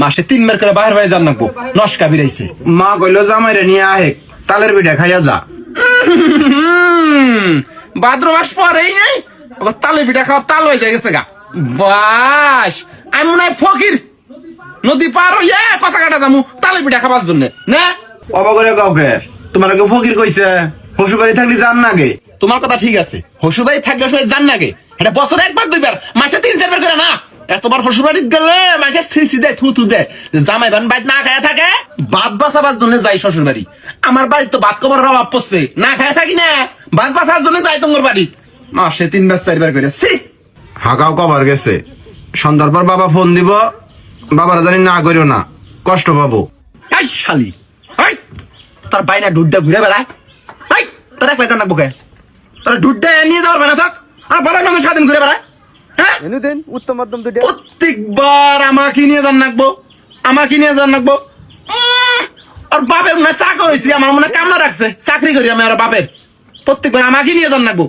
মাসে 3 বার করে বাহির বাইরে যান নাকবো নস্কা বিরাইছে। মা কইলো জামাইরে নিয়ে আহে তালের পিঠা খাইয়া যা। ভাদ্র মাস পরেই নাই তালে পিঠা খাওয়া তাল হয়ে যায় গেছে গা। বাস আমি মনে হয় ফকির নদী পার হইয়া কচা কাটা যামু তালে পিঠা খাবার জন্য না। অবাক করে কাউকে তোমার কেউ ফকির কইছে? শ্বশুরবাড়ি থাকলে যান নাগে। তোমার কথা ঠিক আছে, শ্বশুরবাড়ি থাকলে সবাই জান নাগে, এটা বছরে 1 বার 2 বার মাসে 3-4 বার করে না। এতবার শ্বশুরবাড়ি গেলে মাসে সিসি দেয় থু দেয় জামাই বান বাইত না খায়া থাকে ভাত বাঁচাবার জন্য যাই শ্বশুর বাড়ি। আমার বাড়ি তো ভাত কবার অভাব পড়ছে, না খায়া থাকি না, ভাত বাঁচার জন্য যাই তোমার বাড়ি মাসে 3 বার 4 বার করে। হাগাও কবার গেছে, সন্ধ্যার পর বাবা ফোন দিব, বাবারা জানি না করিও না, কষ্ট পাবো। এই শালি তোর বাইনা ডুড্ডা ঘুরে বেড়ায়, তোর এক বেতন রাখবো কে? তোর ডুড্ডা নিয়ে যাওয়ার বেনা থাক আর বাবার নামে স্বাধীন ঘুরে বেড়ায়। হ্যাঁ উত্তম মাধ্যম দুইটা প্রত্যেকবার আমাকে নিয়ে যান রাখবো, আমাকে নিয়ে যান রাখবো। আর বাপের মনে হয় চাকর হয়েছি, আমার মনে হয় কামনা রাখছে চাকরি করি আমি আর বাপের, প্রত্যেকবার আমাকে নিয়ে যান রাখবো।